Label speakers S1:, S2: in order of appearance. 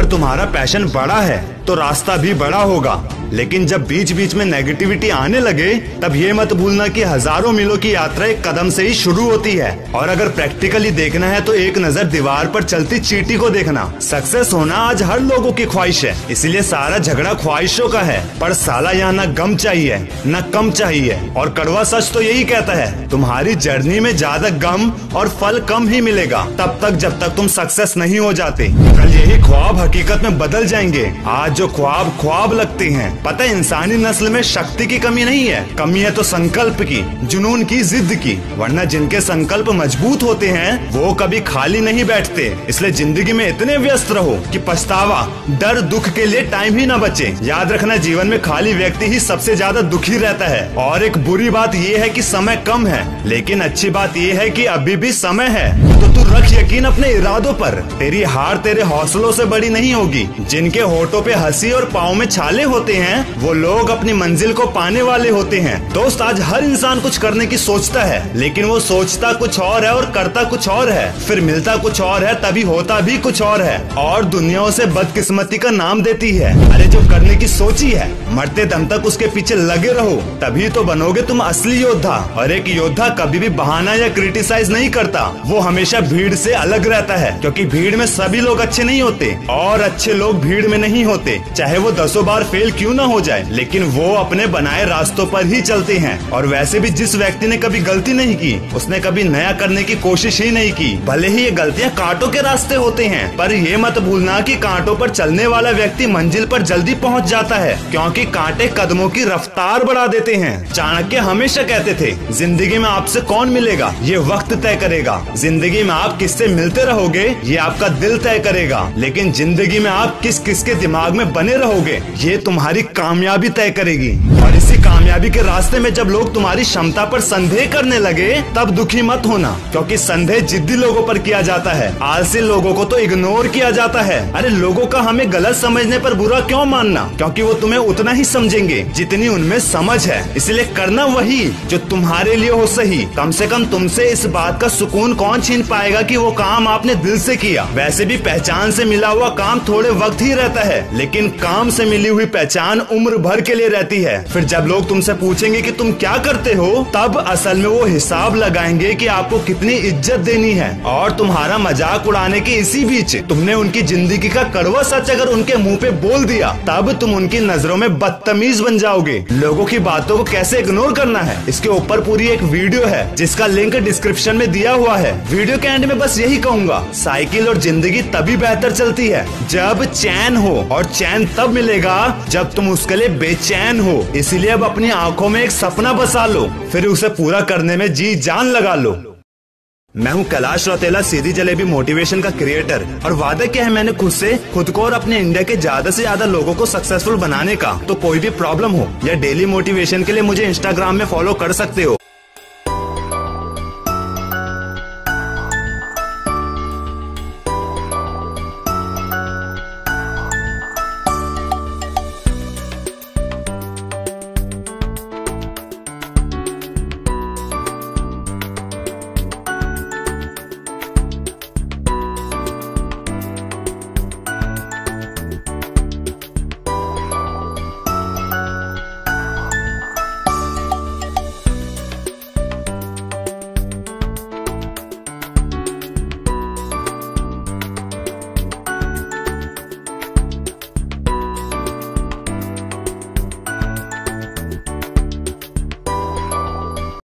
S1: तुम्हारा पैशन बड़ा है तो रास्ता भी बड़ा होगा, लेकिन जब बीच बीच में नेगेटिविटी आने लगे तब ये मत भूलना कि हजारों मीलों की यात्रा एक कदम से ही शुरू होती है। और अगर प्रैक्टिकली देखना है तो एक नजर दीवार पर चलती चींटी को देखना। सक्सेस होना आज हर लोगों की ख्वाहिश है, इसलिए सारा झगड़ा ख्वाहिशों का है। पर साला यहाँ न गम चाहिए न कम चाहिए, और कड़वा सच तो यही कहता है तुम्हारी जर्नी में ज्यादा गम और फल कम ही मिलेगा तब तक जब तक तुम सक्सेस नहीं हो जाते। कल यही ख्वाब हकीकत में बदल जाएंगे। आज जो ख्वाब ख्वाब लगते हैं, पता है इंसानी नस्ल में शक्ति की कमी नहीं है, कमी है तो संकल्प की, जुनून की, जिद की। वरना जिनके संकल्प मजबूत होते हैं वो कभी खाली नहीं बैठते। इसलिए जिंदगी में इतने व्यस्त रहो कि पछतावा, डर, दुख के लिए टाइम ही न बचे। याद रखना जीवन में खाली व्यक्ति ही सबसे ज्यादा दुखी रहता है। और एक बुरी बात ये है कि समय कम है, लेकिन अच्छी बात ये है कि अभी भी समय है। तो तू रख यकीन अपने इरादों पर। तेरी हार तेरे हौसलों से बड़ी नहीं होगी। जिनके होठों पे हंसी और पाँव में छाले होते हैं वो लोग अपनी मंजिल को पाने वाले होते हैं। दोस्त, आज हर इंसान कुछ करने की सोचता है, लेकिन वो सोचता कुछ और है और करता कुछ और है, फिर मिलता कुछ और है, तभी होता भी कुछ और है। और दुनिया उसे बदकिस्मती का नाम देती है। अरे जो करने की सोची है, मरते दम तक उसके पीछे लगे रहो, तभी तो बनोगे तुम असली योद्धा। और एक योद्धा कभी भी बहाना या क्रिटिसाइज नहीं करता, वो हमेशा भीड़ से अलग रहता है, क्योंकि भीड़ में सभी लोग अच्छे नहीं होते और अच्छे लोग भीड़ में नहीं होते। चाहे वो 10 बार फेल क्यों ना हो जाए, लेकिन वो अपने बनाए रास्तों पर ही चलते हैं। और वैसे भी जिस व्यक्ति ने कभी गलती नहीं की, उसने कभी नया करने की कोशिश ही नहीं की। भले ही ये गलतियाँ कांटों के रास्ते होते हैं, पर ये मत भूलना कि कांटों पर चलने वाला व्यक्ति मंजिल पर जल्दी पहुंच जाता है, क्योंकि कांटे कदमों की रफ्तार बढ़ा देते हैं। चाणक्य हमेशा कहते थे, जिंदगी में आपसे कौन मिलेगा ये वक्त तय करेगा, जिंदगी में आप किससे मिलते रहोगे ये आपका दिल तय करेगा, लेकिन जिंदगी में आप किस किसके दिमाग में बने रहोगे ये तुम्हारी कामयाबी तय करेगी। और इसी कामयाबी के रास्ते में जब लोग तुम्हारी क्षमता पर संदेह करने लगे तब दुखी मत होना, क्योंकि संदेह जिद्दी लोगों पर किया जाता है, आलसी लोगों को तो इग्नोर किया जाता है। अरे लोगों का हमें गलत समझने पर बुरा क्यों मानना, क्योंकि वो तुम्हें उतना ही समझेंगे जितनी उनमें समझ है। इसलिए करना वही जो तुम्हारे लिए हो सही। कम से कम तुमसे इस बात का सुकून कौन छीन पाएगा कि वो काम आपने दिल से किया। वैसे भी पहचान से मिला हुआ काम थोड़े वक्त ही रहता है, लेकिन काम से मिली हुई पहचान उम्र भर के लिए रहती है। फिर जब लोग तुमसे पूछेंगे कि तुम क्या करते हो, तब असल में वो हिसाब लगाएंगे कि आपको कितनी इज्जत देनी है। और तुम्हारा मजाक उड़ाने के इसी बीच तुमने उनकी जिंदगी का कड़वा सच अगर उनके मुंह पे बोल दिया, तब तुम उनकी नजरों में बदतमीज बन जाओगे। लोगों की बातों को कैसे इग्नोर करना है, इसके ऊपर पूरी एक वीडियो है जिसका लिंक डिस्क्रिप्शन में दिया हुआ है। वीडियो के एंड में बस यही कहूंगा, साइकिल और जिंदगी तभी बेहतर चलती है जब चैन हो, और चैन तब मिलेगा जब तुम उसके लिए बेचैन हो। इसीलिए अब अपनी आंखों में एक सपना बसा लो, फिर उसे पूरा करने में जी जान लगा लो। मैं हूं कैलाश रौतेला, सीधी जलेबी मोटिवेशन का क्रिएटर, और वादा किया है मैंने खुद को और अपने इंडिया के ज्यादा से ज्यादा लोगों को सक्सेसफुल बनाने का। तो कोई भी प्रॉब्लम हो या डेली मोटिवेशन के लिए मुझे इंस्टाग्राम में फॉलो कर सकते हो।